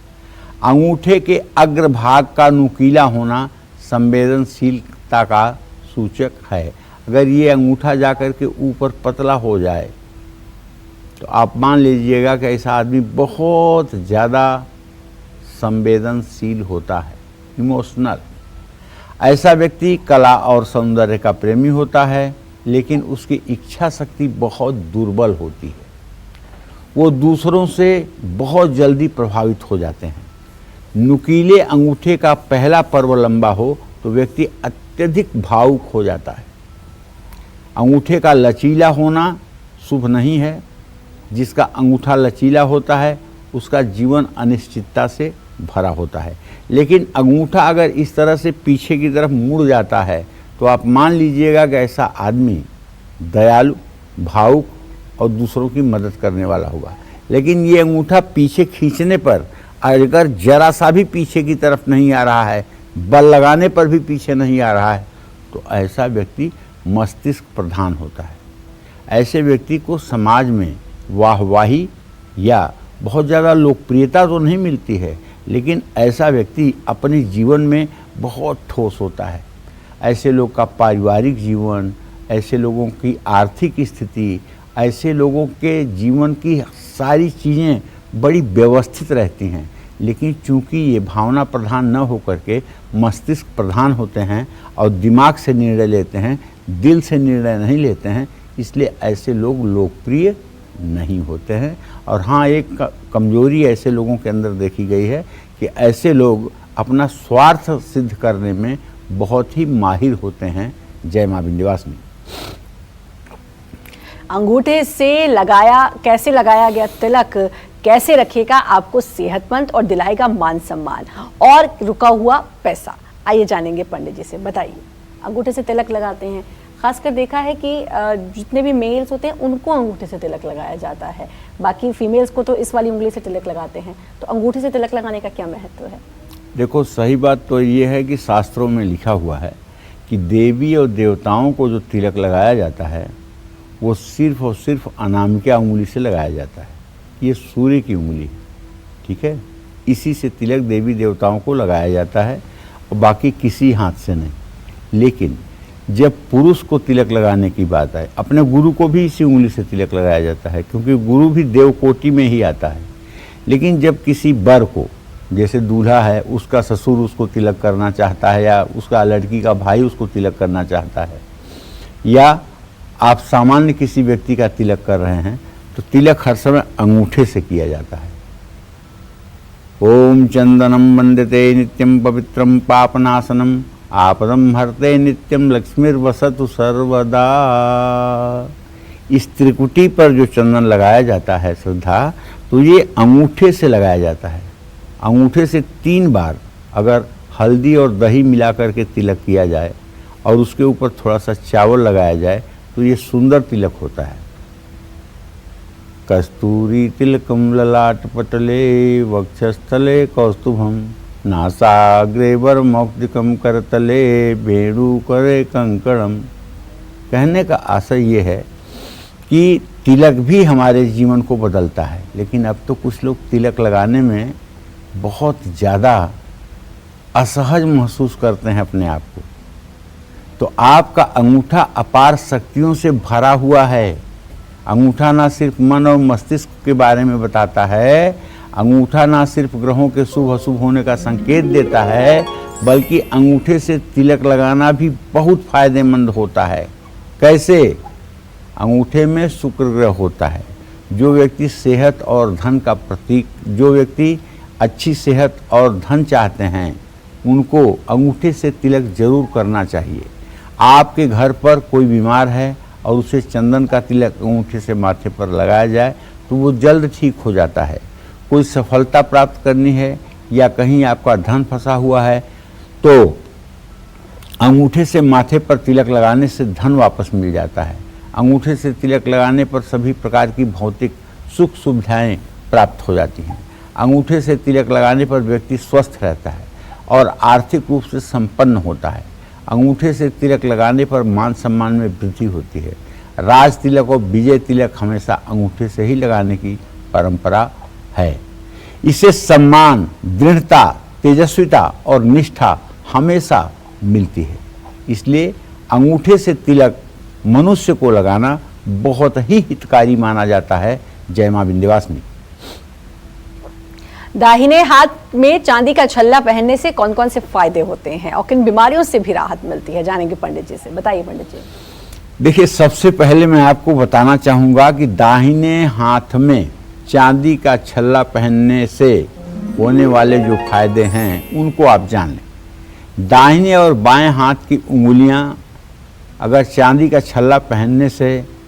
अंगूठे के अग्रभाग का नुकीला होना संवेदनशीलता का सूचक है। अगर ये अंगूठा जाकर के ऊपर पतला हो जाए तो आप मान लीजिएगा कि ऐसा आदमी बहुत ज़्यादा संवेदनशील होता है, इमोशनल। ऐसा व्यक्ति कला और सौंदर्य का प्रेमी होता है, लेकिन उसकी इच्छा शक्ति बहुत दुर्बल होती है। वो दूसरों से बहुत जल्दी प्रभावित हो जाते हैं। नुकीले अंगूठे का पहला पर्व लंबा हो तो व्यक्ति अत्यधिक भावुक हो जाता है। अंगूठे का लचीला होना शुभ नहीं है। जिसका अंगूठा लचीला होता है उसका जीवन अनिश्चितता से भरा होता है। लेकिन अंगूठा अगर इस तरह से पीछे की तरफ मुड़ जाता है तो आप मान लीजिएगा कि ऐसा आदमी दयालु, भावुक और दूसरों की मदद करने वाला होगा। लेकिन ये अंगूठा पीछे खींचने पर अगर जरा सा भी पीछे की तरफ नहीं आ रहा है, बल लगाने पर भी पीछे नहीं आ रहा है, तो ऐसा व्यक्ति मस्तिष्क प्रधान होता है। ऐसे व्यक्ति को समाज में वाहवाही या बहुत ज़्यादा लोकप्रियता तो नहीं मिलती है, लेकिन ऐसा व्यक्ति अपने जीवन में बहुत ठोस होता है। ऐसे लोग का पारिवारिक जीवन, ऐसे लोगों की आर्थिक स्थिति, ऐसे लोगों के जीवन की सारी चीज़ें बड़ी व्यवस्थित रहती हैं। लेकिन चूंकि ये भावना प्रधान न होकर के मस्तिष्क प्रधान होते हैं और दिमाग से निर्णय लेते हैं, दिल से निर्णय नहीं लेते हैं, इसलिए ऐसे लोग लोकप्रिय नहीं होते हैं। और हाँ, एक कमजोरी ऐसे लोगों के अंदर देखी गई है कि ऐसे लोग अपना स्वार्थ सिद्ध करने में बहुत ही माहिर होते हैं। जय मां विंध्यवासिनी। अंगूठे से कैसे लगाया गया तिलक कैसे रखेगा आपको सेहतमंद और दिलाएगा मान सम्मान और रुका हुआ पैसा? आइए जानेंगे पंडित जी से। बताइए, अंगूठे से तिलक लगाते हैं, खासकर देखा है कि जितने भी मेल्स होते हैं उनको अंगूठे से तिलक लगाया जाता है, बाकी फीमेल्स को तो इस वाली उंगली से तिलक लगाते हैं। तो अंगूठे से तिलक लगाने का क्या महत्व है? देखो, सही बात तो ये है कि शास्त्रों में लिखा हुआ है कि देवी और देवताओं को जो तिलक लगाया जाता है वो सिर्फ और सिर्फ अनामिका उंगली से लगाया जाता है। ये सूर्य की उंगली है, ठीक है। इसी से तिलक देवी देवताओं को लगाया जाता है और बाकी किसी हाथ से नहीं। लेकिन जब पुरुष को तिलक लगाने की बात आए, अपने गुरु को भी इसी उंगली से तिलक लगाया जाता है, क्योंकि गुरु भी देवकोटि में ही आता है। लेकिन जब किसी वर को, जैसे दूल्हा है, उसका ससुर उसको तिलक करना चाहता है या उसका लड़की का भाई उसको तिलक करना चाहता है, या आप सामान्य किसी व्यक्ति का तिलक कर रहे हैं, तो तिलक हर समय अंगूठे से किया जाता है। ओम चंदनम वंदते नित्यम पवित्रम पापनाशनम आपदम हरते नित्यम लक्ष्मीर्वसतु सर्वदा। इस त्रिकुटी पर जो चंदन लगाया जाता है श्रद्धा, तो ये अंगूठे से लगाया जाता है। अंगूठे से 3 बार अगर हल्दी और दही मिला करके तिलक किया जाए और उसके ऊपर थोड़ा सा चावल लगाया जाए तो ये सुंदर तिलक होता है। कस्तूरी तिलकम ललाट पटले वक्षस्थले कौस्तुभम नासाग्रे वरमौक्तिकम करतले वेणु करे कंकणम। कहने का आशय ये है कि तिलक भी हमारे जीवन को बदलता है। लेकिन अब तो कुछ लोग तिलक लगाने में बहुत ज़्यादा असहज महसूस करते हैं अपने आप को। तो आपका अंगूठा अपार शक्तियों से भरा हुआ है। अंगूठा ना सिर्फ मन और मस्तिष्क के बारे में बताता है, अंगूठा ना सिर्फ ग्रहों के शुभ अशुभ होने का संकेत देता है, बल्कि अंगूठे से तिलक लगाना भी बहुत फायदेमंद होता है। कैसे? अंगूठे में शुक्र ग्रह होता है। जो व्यक्ति सेहत और धन का प्रतीक, जो व्यक्ति अच्छी सेहत और धन चाहते हैं, उनको अंगूठे से तिलक जरूर करना चाहिए। आपके घर पर कोई बीमार है और उसे चंदन का तिलक अंगूठे से माथे पर लगाया जाए तो वो जल्द ठीक हो जाता है। कोई सफलता प्राप्त करनी है या कहीं आपका धन फंसा हुआ है तो अंगूठे से माथे पर तिलक लगाने से धन वापस मिल जाता है। अंगूठे से तिलक लगाने पर सभी प्रकार की भौतिक सुख सुविधाएं प्राप्त हो जाती हैं। अंगूठे से तिलक लगाने पर व्यक्ति स्वस्थ रहता है और आर्थिक रूप से संपन्न होता है। अंगूठे से तिलक लगाने पर मान सम्मान में वृद्धि होती है। राज तिलक और विजय तिलक हमेशा अंगूठे से ही लगाने की परंपरा है। इससे सम्मान, दृढ़ता, तेजस्विता और निष्ठा हमेशा मिलती है। इसलिए अंगूठे से तिलक मनुष्य को लगाना बहुत ही हितकारी माना जाता है। जय मां विंध्यवासिनी। दाहिने हाथ में चांदी का छल्ला पहनने से कौन कौन से फायदे होते हैं और किन बीमारियों से भी राहत मिलती है, जानेंगे पंडित जी से। बताइए पंडित जी। देखिए, सबसे पहले मैं आपको बताना चाहूँगा कि दाहिने हाथ में चांदी का छल्ला पहनने से होने वाले जो फायदे हैं उनको आप जान लें। दाहिने और बाएं हाथ की उंगलियां अगर चांदी का छल्ला पहनने से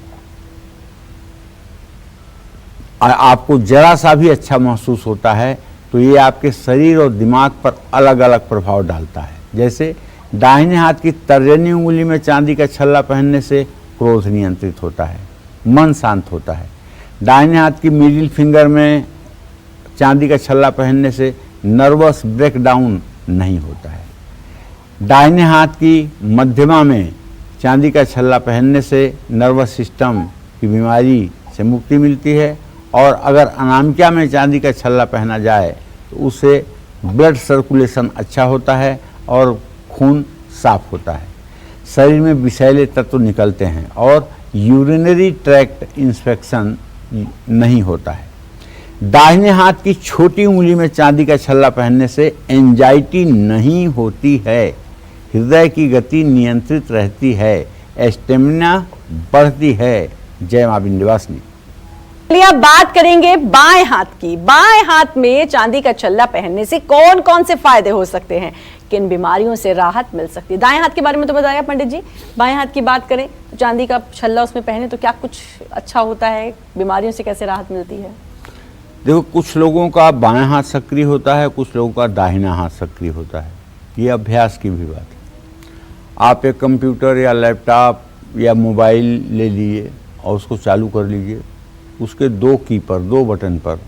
आपको जरा सा भी अच्छा महसूस होता है तो ये आपके शरीर और दिमाग पर अलग अलग प्रभाव डालता है। जैसे दाहिने हाथ की तर्जनी उंगली में चांदी का छल्ला पहनने से क्रोध नियंत्रित होता है, मन शांत होता है। दाहिने हाथ की मिडिल फिंगर में चांदी का छल्ला पहनने से नर्वस ब्रेकडाउन नहीं होता है। दाहिने हाथ की मध्यमा में चांदी का छल्ला पहनने से नर्वस सिस्टम की बीमारी से मुक्ति मिलती है। और अगर अनामिका में चांदी का छल्ला पहना जाए तो उससे ब्लड सर्कुलेशन अच्छा होता है और खून साफ होता है, शरीर में विषैले तत्व निकलते हैं और यूरिनरी ट्रैक्ट इन्फेक्शन नहीं होता है। दाहिने हाथ की छोटी उंगली में चांदी का छल्ला पहनने से एंजाइटी नहीं होती है, हृदय की गति नियंत्रित रहती है, स्टेमिना बढ़ती है। जय मां विंध्यवासिनी। चलिए अब बात करेंगे बाएं हाथ की। बाएं हाथ में चांदी का छल्ला पहनने से कौन कौन से फायदे हो सकते हैं, किन बीमारियों से राहत मिल सकती है। दाएं हाथ के बारे में तो बताया पंडित जी, बाएं हाथ की बात करें तो चांदी का छल्ला उसमें पहने तो क्या कुछ अच्छा होता है, बीमारियों से कैसे राहत मिलती है? देखो, कुछ लोगों का बायां हाथ सक्रिय होता है, कुछ लोगों का दाहिना हाथ सक्रिय होता है। ये अभ्यास की भी बात है। आप एक कंप्यूटर या लैपटॉप या मोबाइल ले लीजिए और उसको चालू कर लीजिए, उसके दो की पर, दो बटन पर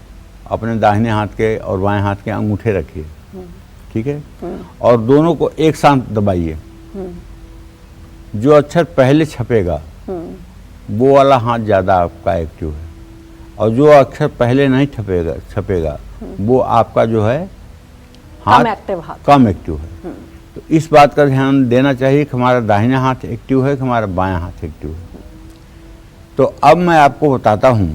अपने दाहिने हाथ के और बाएं हाथ के अंगूठे रखिए, ठीक है, और दोनों को एक साथ दबाइए। जो अक्षर पहले छपेगा वो वाला हाथ ज़्यादा आपका एक्टिव है, और जो अक्षर पहले नहीं छपेगा वो आपका जो है हाथ कम एक्टिव है। तो इस बात का ध्यान देना चाहिए कि हमारा दाहिना हाथ एक्टिव है कि हमारा बायां हाथ एक्टिव है। तो अब मैं आपको बताता हूं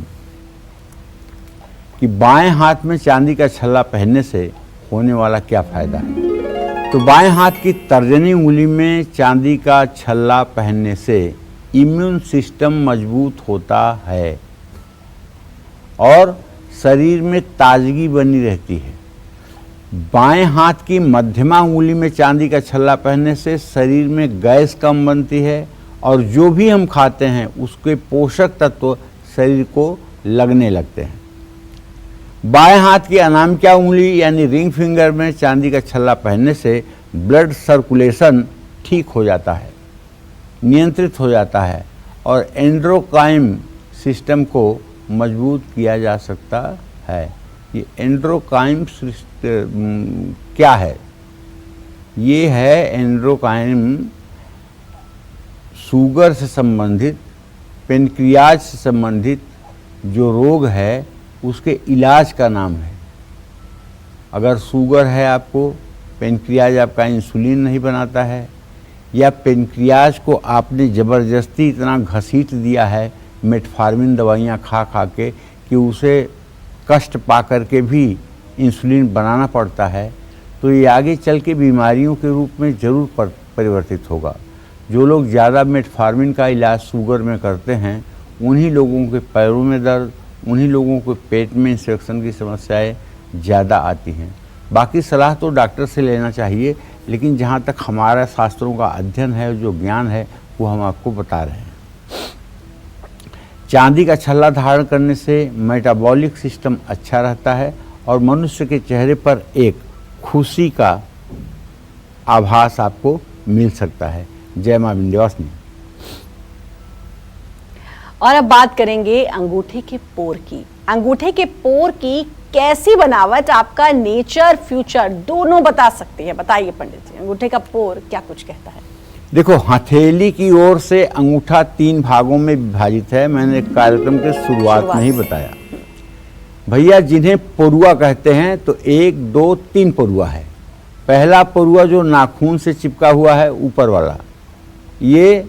कि बाएं हाथ में चांदी का छल्ला पहनने से होने वाला क्या फायदा है। तो बाएं हाथ की तर्जनी उंगली में चांदी का छल्ला पहनने से इम्यून सिस्टम मजबूत होता है और शरीर में ताजगी बनी रहती है। बाएं हाथ की मध्यमा उंगली में चांदी का छल्ला पहनने से शरीर में गैस कम बनती है और जो भी हम खाते हैं उसके पोषक तत्व शरीर को लगने लगते हैं। बाएं हाथ की अनामिका उंगली यानी रिंग फिंगर में चांदी का छल्ला पहनने से ब्लड सर्कुलेशन ठीक हो जाता है, नियंत्रित हो जाता है और एंडोक्राइन सिस्टम को मजबूत किया जा सकता है। ये एंडोक्राइन क्या है? ये है एंडोक्राइन शुगर से संबंधित, पेनक्रियाज से संबंधित जो रोग है उसके इलाज का नाम है। अगर शुगर है आपको, पेनक्रियाज आपका इंसुलिन नहीं बनाता है, या पेनक्रियाज को आपने ज़बरदस्ती इतना घसीट दिया है मेटफॉर्मिन दवाइयाँ खा खा के कि उसे कष्ट पा कर के भी इंसुलिन बनाना पड़ता है, तो ये आगे चल के बीमारियों के रूप में ज़रूर परिवर्तित होगा। जो लोग ज़्यादा मेटफॉर्मिन का इलाज शुगर में करते हैं उन्हीं लोगों के पैरों में दर्द, उन्हीं लोगों को पेट में इन्फेक्शन की समस्याएं ज़्यादा आती हैं। बाकी सलाह तो डॉक्टर से लेना चाहिए, लेकिन जहाँ तक हमारा शास्त्रों का अध्ययन है, जो ज्ञान है, वो हम आपको बता रहे हैं। चांदी का छल्ला धारण करने से मेटाबॉलिक सिस्टम अच्छा रहता है और मनुष्य के चेहरे पर एक खुशी का आभास आपको मिल सकता है। जय मां विंध्यवासिनी। और अब बात करेंगे अंगूठे के पोर की। अंगूठे के पोर की कैसी बनावट आपका नेचर फ्यूचर दोनों बता सकती है? बताइए पंडित जी, अंगूठे का पोर क्या कुछ कहता है? देखो, हथेली की ओर से अंगूठा 3 भागों में विभाजित है। मैंने कार्यक्रम के शुरुआत में ही बताया। भैया, जिन्हें परुआ कहते हैं तो 1, 2, 3 परुआ है। पहला परुआ जो नाखून से चिपका हुआ है ऊपर वाला, ये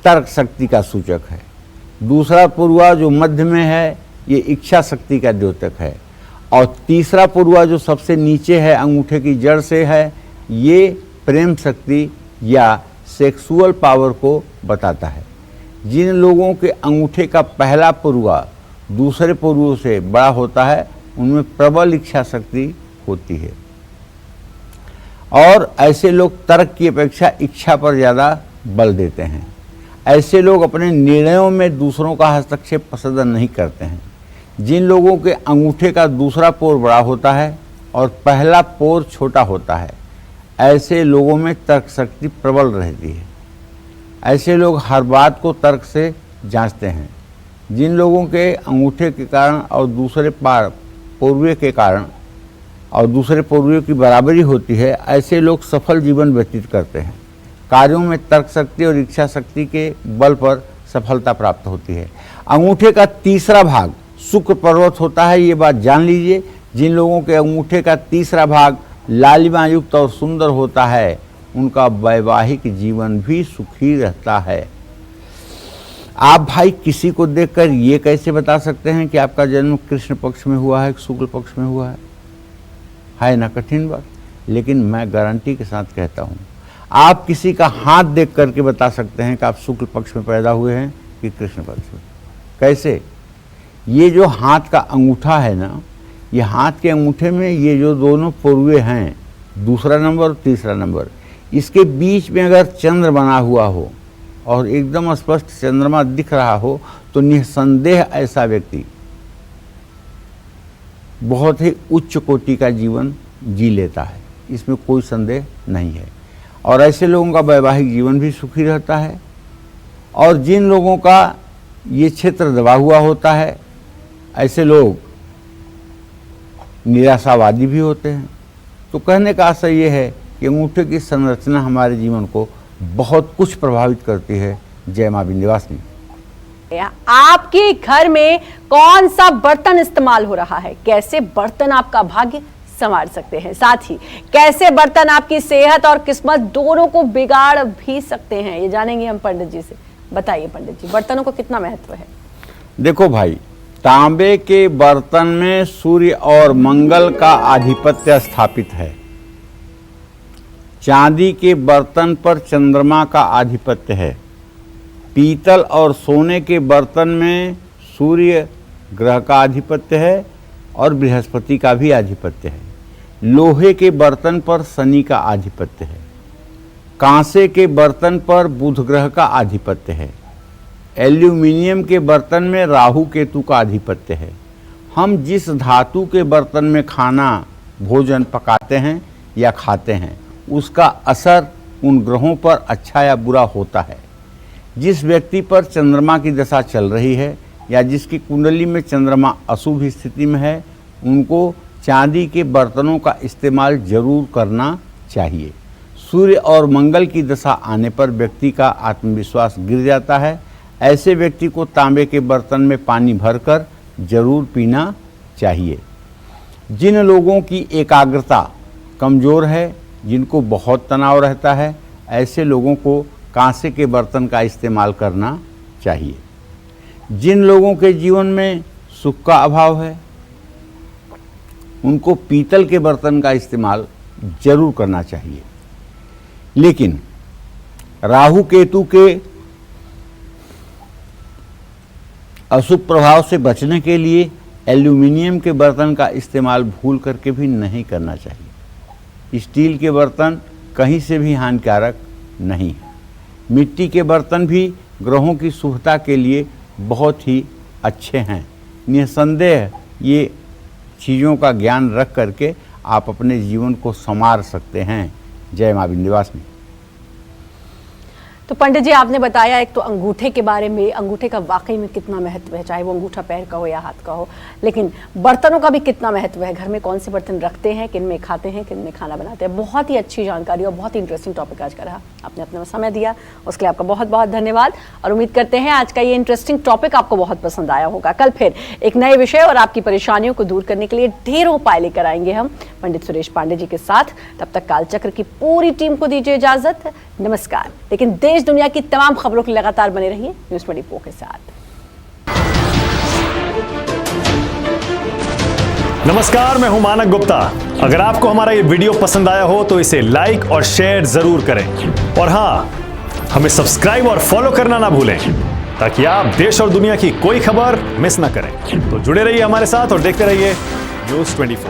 तर्क शक्ति का सूचक है। दूसरा परुआ जो मध्य में है, ये इच्छा शक्ति का द्योतक है। और तीसरा परुआ जो सबसे नीचे है, अंगूठे की जड़ से है, ये प्रेम शक्ति या सेक्सुअल पावर को बताता है। जिन लोगों के अंगूठे का पहला परुआ दूसरे परुओं से बड़ा होता है, उनमें प्रबल इच्छा शक्ति होती है और ऐसे लोग तर्क की अपेक्षा इच्छा पर ज़्यादा बल देते हैं। ऐसे लोग अपने निर्णयों में दूसरों का हस्तक्षेप पसंद नहीं करते हैं। जिन लोगों के अंगूठे का दूसरा पोर बड़ा होता है और पहला पोर छोटा होता है, ऐसे लोगों में तर्क शक्ति प्रबल रहती है। ऐसे लोग हर बात को तर्क से जांचते हैं। जिन लोगों के अंगूठे के कारण और दूसरे पोर्वे के कारण और दूसरे पोर्वे की बराबरी होती है, ऐसे लोग सफल जीवन व्यतीत करते हैं। कार्यों में तर्क शक्ति और इच्छा शक्ति के बल पर सफलता प्राप्त होती है। अंगूठे का तीसरा भाग शुक्र पर्वत होता है, ये बात जान लीजिए। जिन लोगों के अंगूठे का तीसरा भाग लालिमा युक्त और सुंदर होता है, उनका वैवाहिक जीवन भी सुखी रहता है। आप भाई किसी को देखकर ये कैसे बता सकते हैं कि आपका जन्म कृष्ण पक्ष में हुआ है, शुक्ल पक्ष में हुआ है ना कठिन बात। लेकिन मैं गारंटी के साथ कहता हूँ, आप किसी का हाथ देख करके बता सकते हैं कि आप शुक्ल पक्ष में पैदा हुए हैं कि कृष्ण पक्ष में। कैसे? ये जो हाथ का अंगूठा है ना, ये हाथ के अंगूठे में ये जो दोनों पुर्वे हैं, दूसरा नंबर और तीसरा नंबर, इसके बीच में अगर चंद्र बना हुआ हो और एकदम स्पष्ट चंद्रमा दिख रहा हो, तो निसंदेह ऐसा व्यक्ति बहुत ही उच्च कोटि का जीवन जी लेता है, इसमें कोई संदेह नहीं है। और ऐसे लोगों का वैवाहिक जीवन भी सुखी रहता है। और जिन लोगों का ये क्षेत्र दबा हुआ होता है, ऐसे लोग निराशावादी भी होते हैं। तो कहने का आशय ये है कि अंगूठे की संरचना हमारे जीवन को बहुत कुछ प्रभावित करती है। जय मां विंध्यवासिनी। आपके घर में कौन सा बर्तन इस्तेमाल हो रहा है, कैसे बर्तन आपका भाग्य संवार सकते हैं, साथ ही कैसे बर्तन आपकी सेहत और किस्मत दोनों को बिगाड़ भी सकते हैं, ये जानेंगे हम पंडित जी से। बताइए पंडित जी, बर्तनों को कितना महत्व है? देखो भाई, तांबे के बर्तन में सूर्य और मंगल का आधिपत्य स्थापित है। चांदी के बर्तन पर चंद्रमा का आधिपत्य है। पीतल और सोने के बर्तन में सूर्य ग्रह का आधिपत्य है और बृहस्पति का भी आधिपत्य है। लोहे के बर्तन पर शनि का आधिपत्य है। कांसे के बर्तन पर बुध ग्रह का आधिपत्य है। एल्यूमिनियम के बर्तन में राहु केतु का आधिपत्य है। हम जिस धातु के बर्तन में खाना भोजन पकाते हैं या खाते हैं, उसका असर उन ग्रहों पर अच्छा या बुरा होता है। जिस व्यक्ति पर चंद्रमा की दशा चल रही है या जिसकी कुंडली में चंद्रमा अशुभ स्थिति में है, उनको चांदी के बर्तनों का इस्तेमाल जरूर करना चाहिए। सूर्य और मंगल की दशा आने पर व्यक्ति का आत्मविश्वास गिर जाता है। ऐसे व्यक्ति को तांबे के बर्तन में पानी भरकर जरूर पीना चाहिए। जिन लोगों की एकाग्रता कमज़ोर है, जिनको बहुत तनाव रहता है, ऐसे लोगों को कांसे के बर्तन का इस्तेमाल करना चाहिए। जिन लोगों के जीवन में सुख का अभाव है, उनको पीतल के बर्तन का इस्तेमाल जरूर करना चाहिए। लेकिन राहु केतु के अशुभ प्रभाव से बचने के लिए एल्यूमिनियम के बर्तन का इस्तेमाल भूल करके भी नहीं करना चाहिए। स्टील के बर्तन कहीं से भी हानिकारक नहीं है। मिट्टी के बर्तन भी ग्रहों की शुभता के लिए बहुत ही अच्छे हैं। निसंदेह ये चीज़ों का ज्ञान रख करके आप अपने जीवन को संवार सकते हैं। जय मां विंध्यवासिनी। तो पंडित जी, आपने बताया एक तो अंगूठे के बारे में, अंगूठे का वाकई में कितना महत्व है, चाहे वो अंगूठा पैर का हो या हाथ का हो, लेकिन बर्तनों का भी कितना महत्व है, घर में कौन से बर्तन रखते हैं, किन में खाते हैं, किन में खाना बनाते हैं। बहुत ही अच्छी जानकारी और बहुत ही इंटरेस्टिंग टॉपिक आज का रहा। आपने अपना समय दिया, उसके लिए आपका बहुत बहुत धन्यवाद। और उम्मीद करते हैं आज का ये इंटरेस्टिंग टॉपिक आपको बहुत पसंद आया होगा। कल फिर एक नए विषय और आपकी परेशानियों को दूर करने के लिए ढेरों उपाय लेकर आएंगे हम पंडित सुरेश पांडे जी के साथ। तब तक कालचक्र की पूरी टीम को दीजिए इजाजत। नमस्कार। लेकिन देश दुनिया की तमाम खबरों के लगातार बने रहिए न्यूज़ 24 के साथ। नमस्कार, मैं हूं मानक गुप्ता। अगर आपको हमारा ये वीडियो पसंद आया हो तो इसे लाइक और शेयर जरूर करें। और हां, हमें सब्सक्राइब और फॉलो करना ना भूलें, ताकि आप देश और दुनिया की कोई खबर मिस ना करें। तो जुड़े रहिए हमारे साथ और देखते रहिए न्यूज़ 24।